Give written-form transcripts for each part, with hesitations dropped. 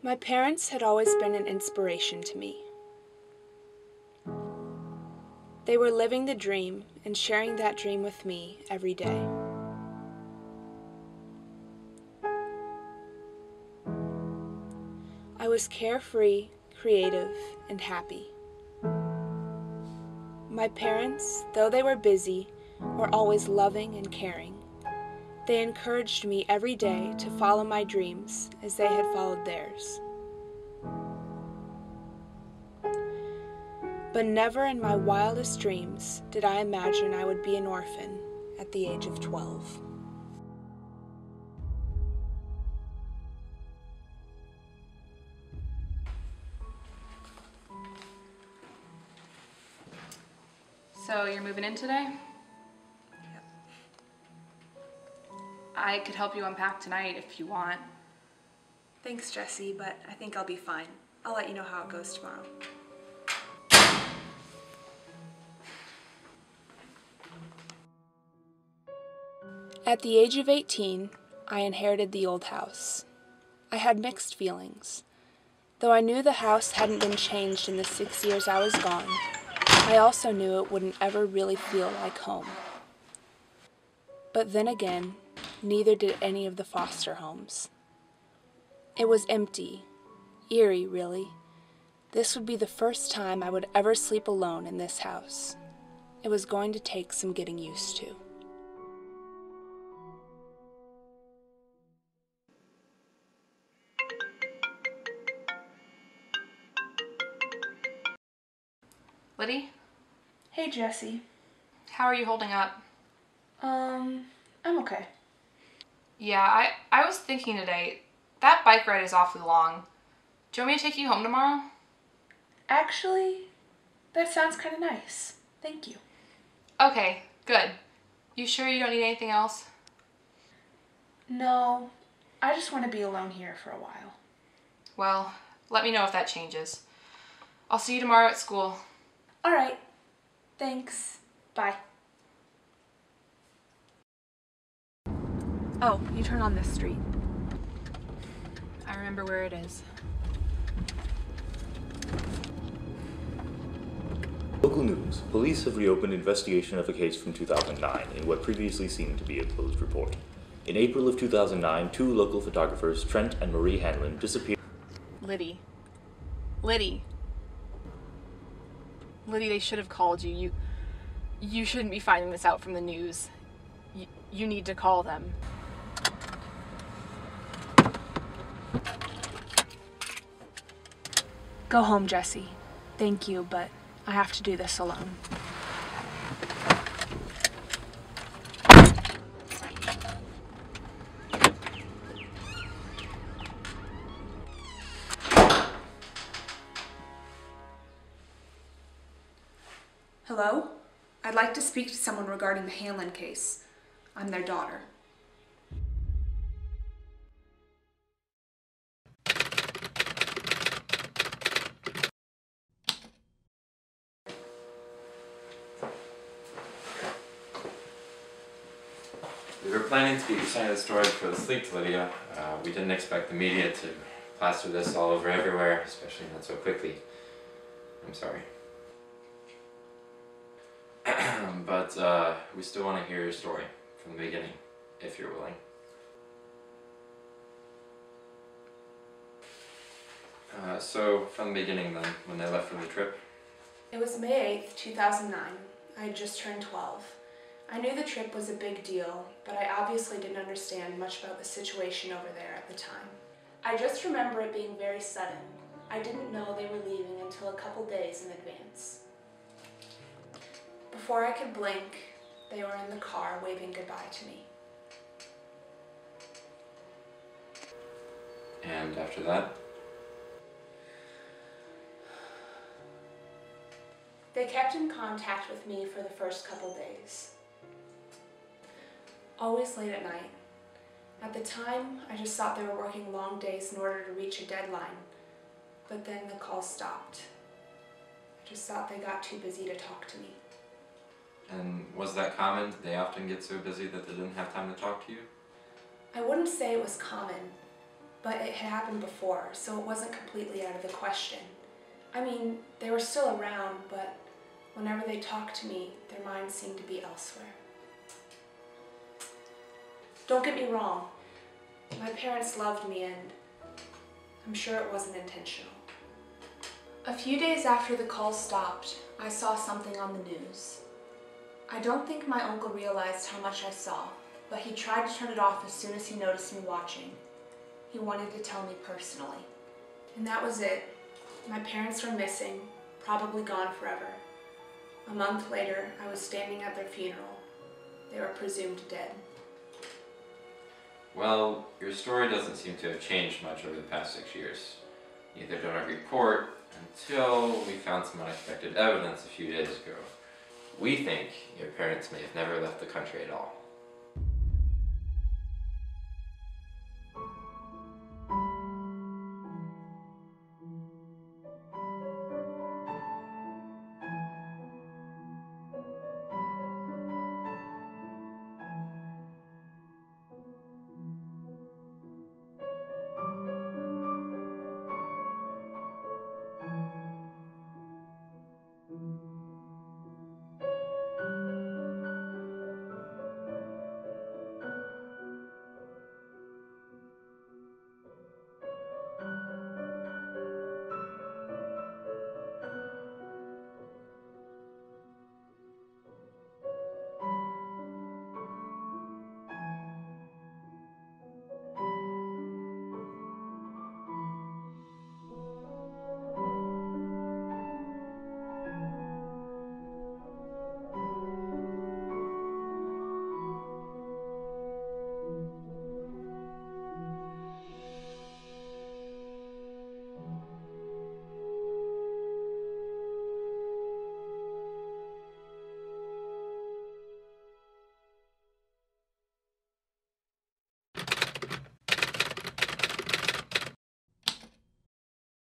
My parents had always been an inspiration to me. They were living the dream and sharing that dream with me every day. I was carefree, creative, and happy. My parents, though they were busy, were always loving and caring. They encouraged me every day to follow my dreams as they had followed theirs. But never in my wildest dreams did I imagine I would be an orphan at the age of 12. So you're moving in today? Yep. I could help you unpack tonight if you want. Thanks, Jessie, but I think I'll be fine. I'll let you know how it goes tomorrow. At the age of 18, I inherited the old house. I had mixed feelings. Though I knew the house hadn't been changed in the 6 years I was gone, I also knew it wouldn't ever really feel like home. But then again, neither did any of the foster homes. It was empty, eerie, really. This would be the first time I would ever sleep alone in this house. It was going to take some getting used to. Lydie? Hey, Jessie. How are you holding up? I'm okay. Yeah, I was thinking today, that bike ride is awfully long. Do you want me to take you home tomorrow? Actually, that sounds kind of nice. Thank you. Okay, good. You sure you don't need anything else? No, I just want to be alone here for a while. Well, let me know if that changes. I'll see you tomorrow at school. All right. Thanks. Bye. Oh, you turn on this street. I remember where it is. Local news. Police have reopened investigation of a case from 2009 in what previously seemed to be a closed report. In April of 2009, two local photographers, Trent and Lydie Hanlon, disappeared. Lydie, they should have called you. You shouldn't be finding this out from the news. You need to call them. Go home, Jessie. Thank you, but I have to do this alone. Hello? I'd like to speak to someone regarding the Hanlon case. I'm their daughter. We were planning to get you signed the story for this leak, Lydia. We didn't expect the media to plaster this all over everywhere, especially not so quickly. I'm sorry. But we still want to hear your story from the beginning, if you're willing. So, from the beginning then, when they left for the trip? It was May 8th, 2009. I had just turned 12. I knew the trip was a big deal, but I obviously didn't understand much about the situation over there at the time. I just remember it being very sudden. I didn't know they were leaving until a couple days in advance. Before I could blink, they were in the car waving goodbye to me. And after that? They kept in contact with me for the first couple days. Always late at night. At the time, I just thought they were working long days in order to reach a deadline, but then the call stopped. I just thought they got too busy to talk to me. And was that common? Did they often get so busy that they didn't have time to talk to you? I wouldn't say it was common. but it had happened before, so it wasn't completely out of the question. I mean, they were still around, but whenever they talked to me, their minds seemed to be elsewhere. Don't get me wrong. My parents loved me, and I'm sure it wasn't intentional. A few days after the call stopped, I saw something on the news. I don't think my uncle realized how much I saw, but he tried to turn it off as soon as he noticed me watching. He wanted to tell me personally. And that was it. My parents were missing, probably gone forever. A month later, I was standing at their funeral. They were presumed dead. Well, your story doesn't seem to have changed much over the past 6 years. Neither did our report until we found some unexpected evidence a few days ago. We think your parents may have never left the country at all.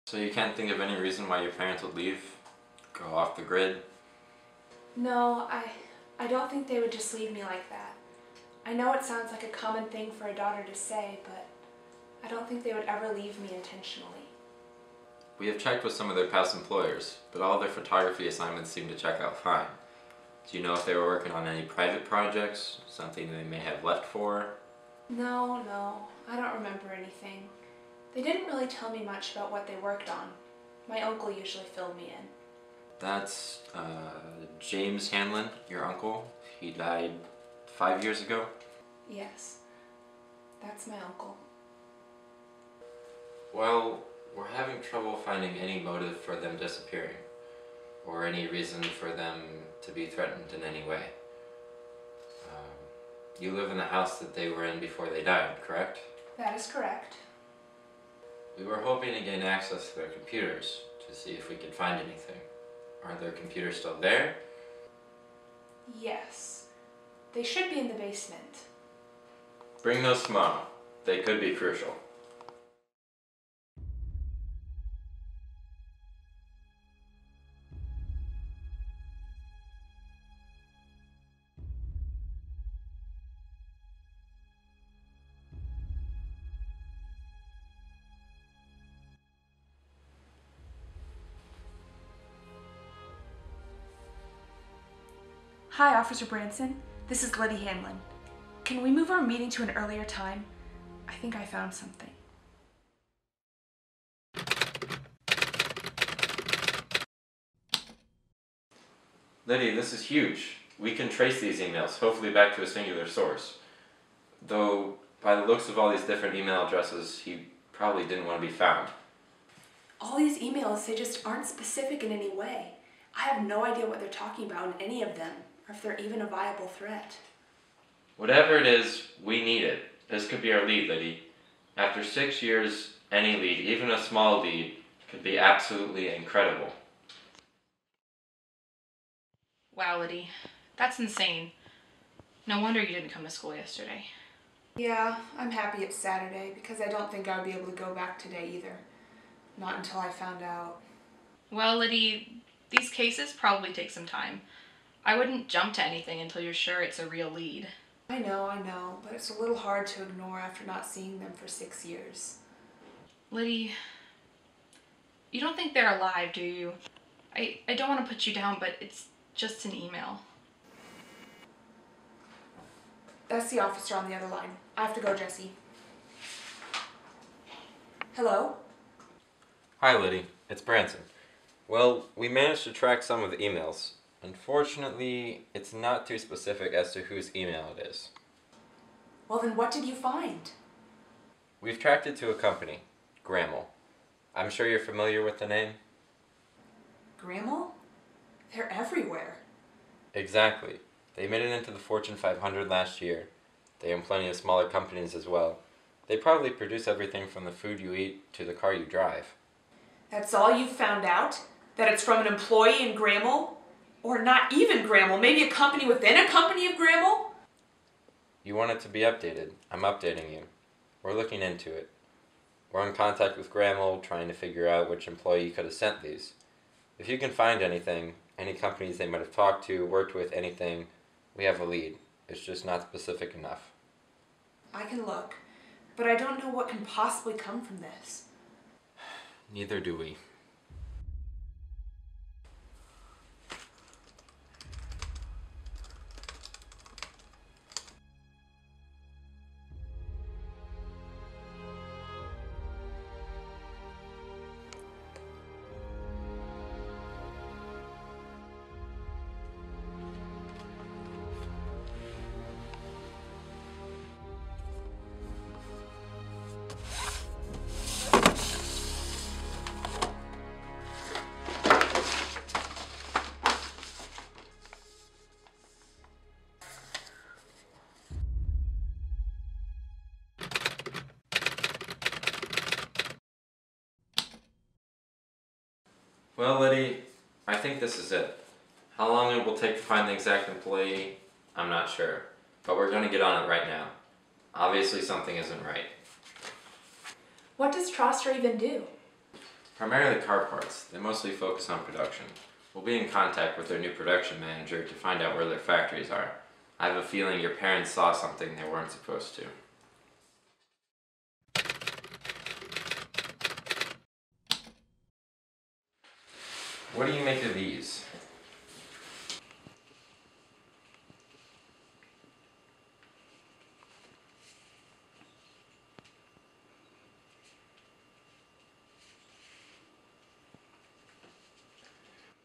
So you can't think of any reason why your parents would leave? Go off the grid? No, I don't think they would just leave me like that. I know it sounds like a common thing for a daughter to say, but I don't think they would ever leave me intentionally. We have checked with some of their past employers, but all their photography assignments seem to check out fine. Do you know if they were working on any private projects? Something they may have left for? No, I don't remember anything. They didn't really tell me much about what they worked on. My uncle usually filled me in. That's James Hanlon, your uncle. He died 5 years ago. Yes, that's my uncle. Well, we're having trouble finding any motive for them disappearing, or any reason for them to be threatened in any way. You live in the house that they were in before they died, correct? That is correct. We were hoping to gain access to their computers to see if we could find anything. Are their computers still there? Yes. They should be in the basement. Bring those tomorrow. They could be crucial. Hi, Officer Branson. This is Lydie Hanlon. Can we move our meeting to an earlier time? I think I found something. Lydia, this is huge. We can trace these emails, hopefully back to a singular source. Though, by the looks of all these different email addresses, he probably didn't want to be found. All these emails, they just aren't specific in any way. I have no idea what they're talking about in any of them, or if they're even a viable threat. Whatever it is, we need it. This could be our lead, Lydia. After 6 years, any lead, even a small lead, could be absolutely incredible. Wow, Lydie, that's insane. No wonder you didn't come to school yesterday. Yeah, I'm happy it's Saturday because I don't think I'll be able to go back today either. Not until I found out. Well, Lydie, these cases probably take some time. I wouldn't jump to anything until you're sure it's a real lead. I know, but it's a little hard to ignore after not seeing them for 6 years. Lydie, you don't think they're alive, do you? I don't want to put you down, but it's just an email. That's the officer on the other line. I have to go, Jesse. Hello? Hi, Lydie. It's Branson. Well, we managed to track some of the emails. Unfortunately, it's not too specific as to whose email it is. Well, then what did you find? We've tracked it to a company, Grammel. I'm sure you're familiar with the name? Grammel? They're everywhere. Exactly. They made it into the Fortune 500 last year. They own plenty of smaller companies as well. They probably produce everything from the food you eat to the car you drive. That's all you've found out? That it's from an employee in Grammel? Or not even Grammel, maybe a company within a company of Grammel? You want it to be updated. I'm updating you. We're looking into it. We're in contact with Grammel, trying to figure out which employee could have sent these. If you can find anything, any companies they might have talked to, worked with, anything, we have a lead. It's just not specific enough. I can look, but I don't know what can possibly come from this. Neither do we. Well, Lydie, I think this is it. How long it will take to find the exact employee, I'm not sure. But we're going to get on it right now. Obviously something isn't right. What does Troster even do? Primarily car parts. They mostly focus on production. We'll be in contact with their new production manager to find out where their factories are. I have a feeling your parents saw something they weren't supposed to. What do you make of these?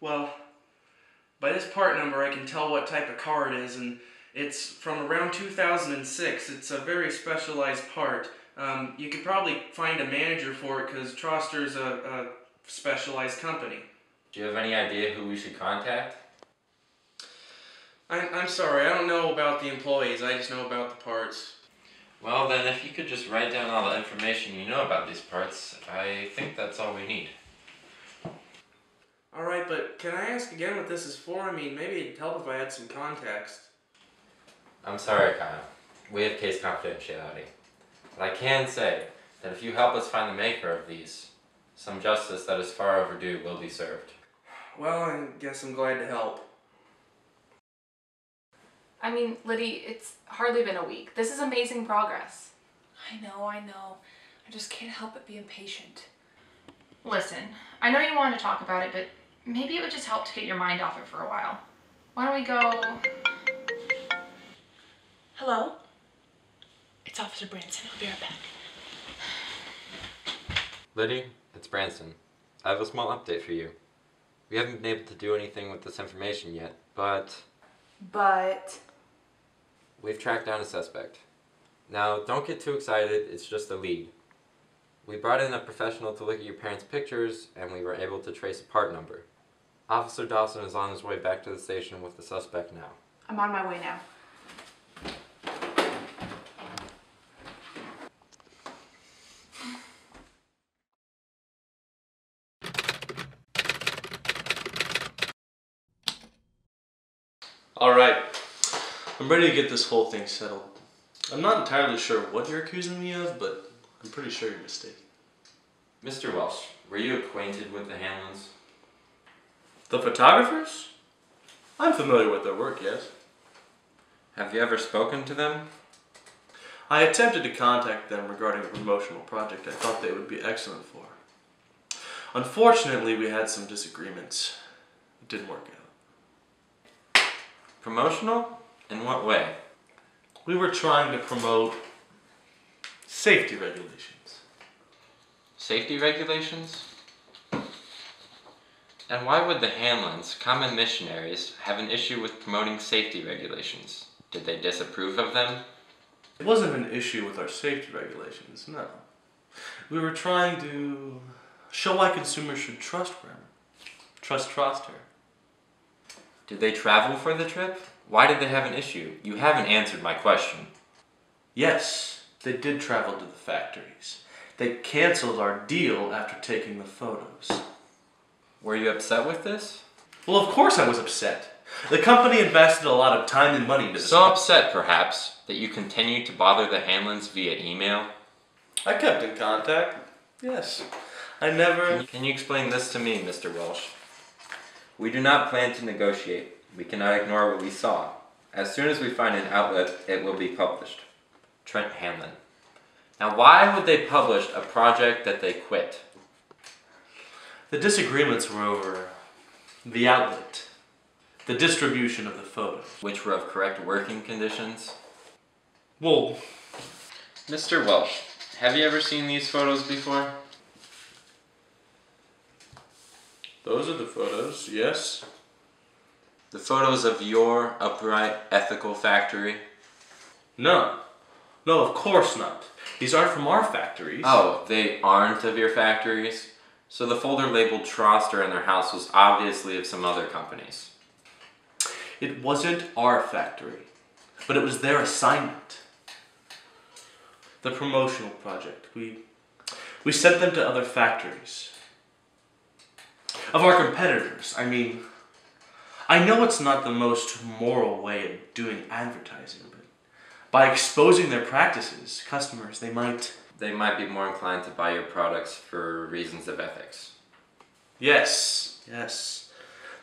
Well, by this part number I can tell what type of car it is, and it's from around 2006. It's a very specialized part. You could probably find a manager for it because Troster's a specialized company. Do you have any idea who we should contact? I'm sorry, I don't know about the employees, I just know about the parts. Well then, if you could just write down all the information you know about these parts, I think that's all we need. Alright, but can I ask again what this is for? I mean, maybe it'd help if I had some context. I'm sorry, Kyle. We have case confidentiality. But I can say that if you help us find the maker of these, some justice that is far overdue will be served. Well, I guess I'm glad to help. I mean, Lydie, it's hardly been a week. This is amazing progress. I know. I just can't help but be impatient. Listen, I know you want to talk about it, but maybe it would just help to get your mind off it for a while. Why don't we go... Hello? It's Officer Branson. I'll be right back. Lydie, it's Branson. I have a small update for you. We haven't been able to do anything with this information yet, but we've tracked down a suspect. Now, don't get too excited, it's just a lead. We brought in a professional to look at your parents' pictures, and we were able to trace a part number. Officer Dawson is on his way back to the station with the suspect now. I'm on my way now. Alright, I'm ready to get this whole thing settled. I'm not entirely sure what you're accusing me of, but I'm pretty sure you're mistaken. Mr. Welsh, were you acquainted with the Hanlons? The photographers? I'm familiar with their work, yes. Have you ever spoken to them? I attempted to contact them regarding a promotional project I thought they would be excellent for. Unfortunately, we had some disagreements. It didn't work out. Promotional? In what way? We were trying to promote safety regulations. Safety regulations? And why would the Hanlons, common missionaries, have an issue with promoting safety regulations? Did they disapprove of them? It wasn't an issue with our safety regulations, no. We were trying to show why consumers should trust her. Trust her. Did they travel for the trip? Why did they have an issue? You haven't answered my question. Yes, they did travel to the factories. They canceled our deal after taking the photos. Were you upset with this? Well, of course I was upset. The company invested a lot of time and money into this. So upset, perhaps, that you continued to bother the Hanlons via email? I kept in contact. Yes. I never... Can you explain this to me, Mr. Welsh? We do not plan to negotiate. We cannot ignore what we saw. As soon as we find an outlet, it will be published. Trent Hanlon. Now, why would they publish a project that they quit? The disagreements were over the outlet, the distribution of the photos. Which were of correct working conditions? Well, Mr. Welsh, have you ever seen these photos before? those are the photos, yes. The photos of your upright, ethical factory? No. No, of course not. These aren't from our factories. Oh, they aren't of your factories? So the folder labeled Troster in their house was obviously of some other companies. It wasn't our factory, but it was their assignment. The promotional project. We sent them to other factories. Of our competitors, I mean, I know it's not the most moral way of doing advertising, but by exposing their practices, customers, they might be more inclined to buy your products for reasons of ethics. Yes.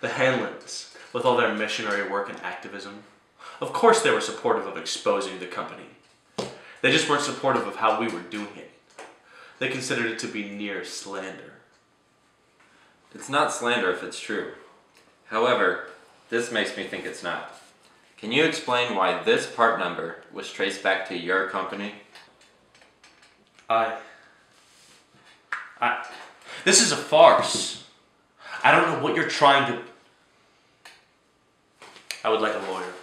The Hanlons, with all their missionary work and activism. Of course they were supportive of exposing the company. They just weren't supportive of how we were doing it. They considered it to be near slander. It's not slander if it's true. However, this makes me think it's not. Can you explain why this part number was traced back to your company? This is a farce. I don't know what you're trying to... I would like a lawyer.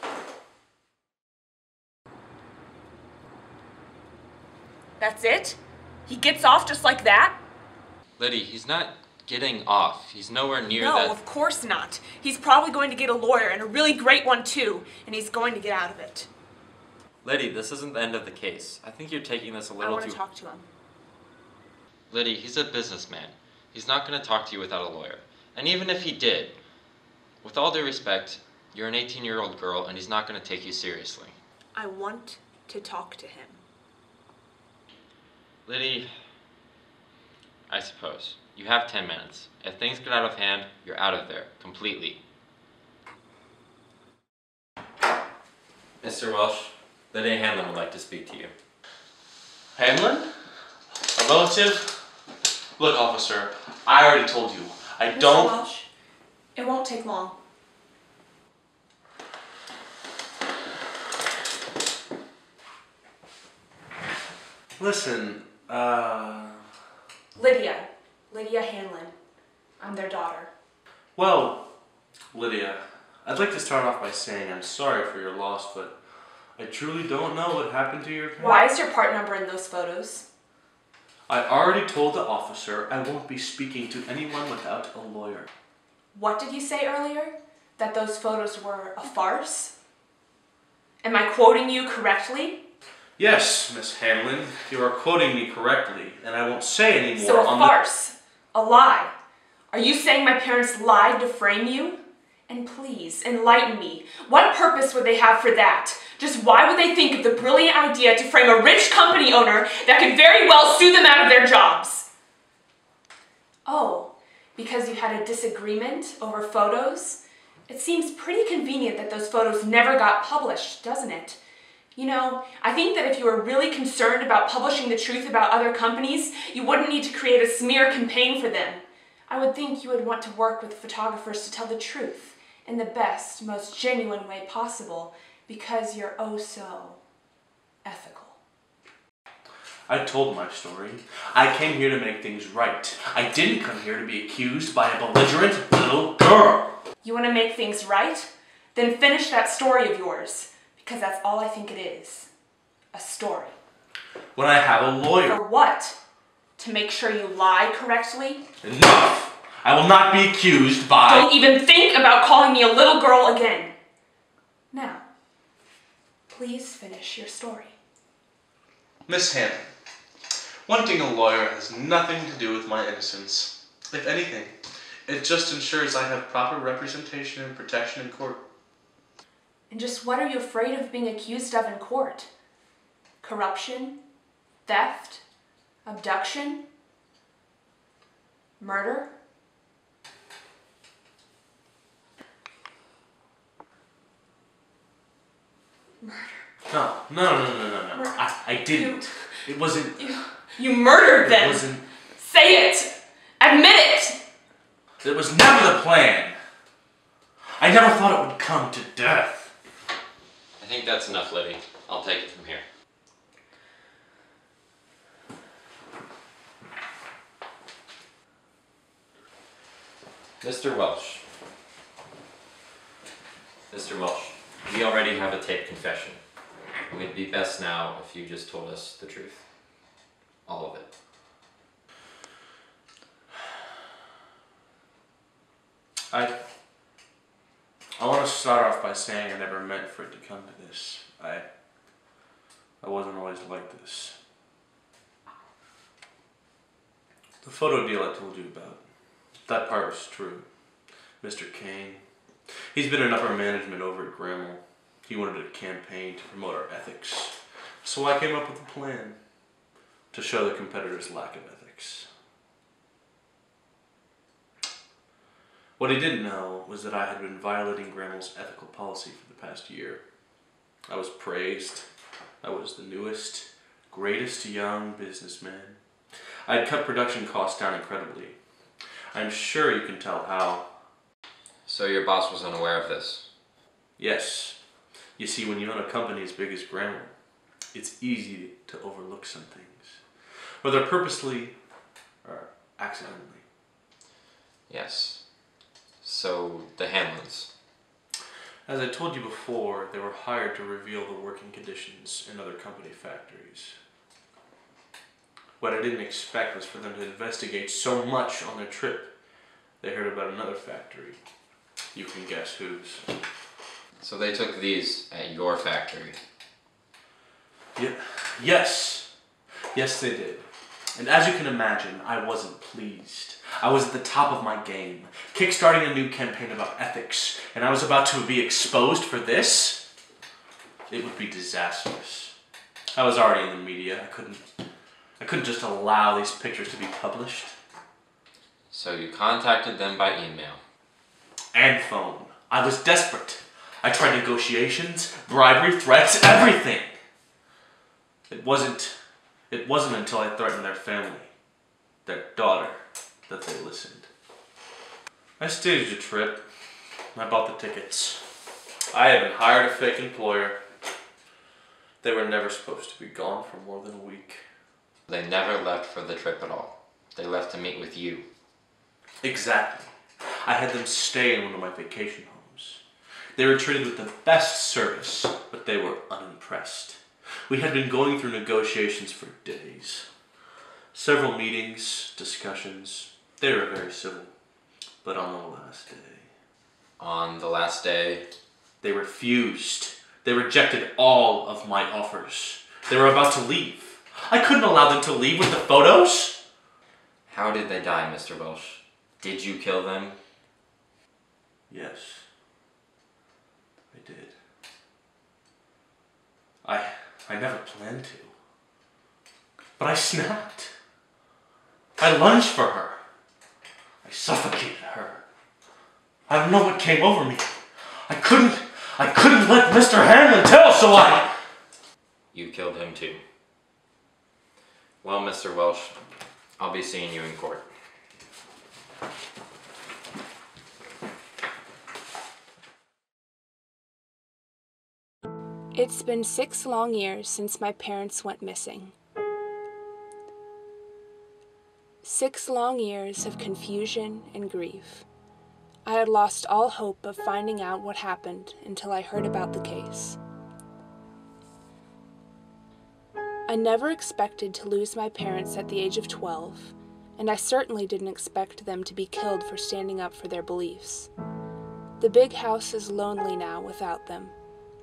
That's it? He gets off just like that? Lydie, he's not getting off. He's nowhere near No, that. of course not. He's probably going to get a lawyer, and a really great one too, and he's going to get out of it. Lydie, this isn't the end of the case. I think you're taking this a I little want too... to talk to him. Lydie, he's a businessman. He's not going to talk to you without a lawyer. And even if he did, with all due respect, you're an 18-year-old girl, and he's not going to take you seriously. I want to talk to him. Lydie, I suppose. You have 10 minutes. If things get out of hand, you're out of there, completely. Mr. Welsh, Lydia Hanlon would like to speak to you. Hanlon? A relative? Look, officer, I already told you. I don't... Mr. Welsh, it won't take long. Listen, Lydia Hanlon. I'm their daughter. Well, Lydia, I'd like to start off by saying I'm sorry for your loss, but I truly don't know what happened to your parents. Why is your part number in those photos? I already told the officer I won't be speaking to anyone without a lawyer. What did you say earlier? That those photos were a farce? Am I quoting you correctly? Yes, Miss Hanlon, you are quoting me correctly, and I won't say any more So a on farce? A lie? Are you saying my parents lied to frame you? And please, enlighten me. What purpose would they have for that? Just why would they think of the brilliant idea to frame a rich company owner that could very well sue them out of their jobs? Oh, because you had a disagreement over photos? It seems pretty convenient that those photos never got published, doesn't it? You know, I think that if you were really concerned about publishing the truth about other companies, you wouldn't need to create a smear campaign for them. I would think you would want to work with photographers to tell the truth in the best, most genuine way possible, because you're oh so ethical. I told my story. I came here to make things right. I didn't come here to be accused by a belligerent little girl. You want to make things right? Then finish that story of yours, because that's all I think it is. A story. When I have a lawyer. For what? To make sure you lie correctly? Enough! I will not be accused by... Don't even think about calling me a little girl again. Now, please finish your story. Miss Hanlon, wanting a lawyer has nothing to do with my innocence. If anything, it just ensures I have proper representation and protection in court. And just what are you afraid of being accused of in court? Corruption? Theft? Abduction? Murder? Murder. No. I didn't. It wasn't... You murdered them! It wasn't... Say it! Admit it! It was never the plan. I never thought it would come to death. I think that's enough, Liddy. I'll take it from here. Mr. Welsh. Mr. Welsh, we already have a taped confession. It would be best now if you just told us the truth. All of it. I want to start off by saying I never meant for it to come to this. I wasn't always like this. The photo deal I told you about, that part was true. Mr. Kane, he's been in upper management over at Gremmel. He wanted a campaign to promote our ethics. So I came up with a plan to show the competitors' lack of ethics. What he didn't know was that I had been violating Gremmel's ethical policy for the past year. I was praised. I was the newest, greatest young businessman. I had cut production costs down incredibly. I'm sure you can tell how. So your boss was unaware of this? Yes. You see, when you own a company as big as Gremmel, it's easy to overlook some things, whether purposely or accidentally. Yes. So, the Hanlons. As I told you before, they were hired to reveal the working conditions in other company factories. What I didn't expect was for them to investigate so much on their trip. They heard about another factory. You can guess whose. So they took these at your factory? Yes, they did. And as you can imagine, I wasn't pleased. I was at the top of my game, kickstarting a new campaign about ethics, and I was about to be exposed for this? It would be disastrous. I was already in the media. I couldn't just allow these pictures to be published. So you contacted them by email? And phone. I was desperate. I tried negotiations, bribery, threats, everything. It wasn't until I threatened their family, their daughter, that they listened. I staged a trip. I bought the tickets. I even hired a fake employer. They were never supposed to be gone for more than a week. They never left for the trip at all. They left to meet with you. Exactly. I had them stay in one of my vacation homes. They were treated with the best service, but they were unimpressed. We had been going through negotiations for days. Several meetings, discussions. They were very civil. But on the last day... On the last day? They refused. They rejected all of my offers. They were about to leave. I couldn't allow them to leave with the photos. How did they die, Mr. Welsh? Did you kill them? Yes. I did. I never planned to. But I snapped. I lunged for her. I suffocated her. I don't know what came over me. I couldn't let Mr. Hanlon tell, so I... You killed him too. Well, Mr. Welsh, I'll be seeing you in court. It's been 6 long years since my parents went missing. 6 long years of confusion and grief. I had lost all hope of finding out what happened until I heard about the case. I never expected to lose my parents at the age of 12, and I certainly didn't expect them to be killed for standing up for their beliefs. The big house is lonely now without them,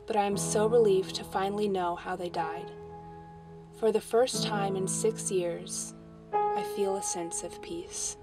but I am so relieved to finally know how they died. For the first time in 6 years, I feel a sense of peace.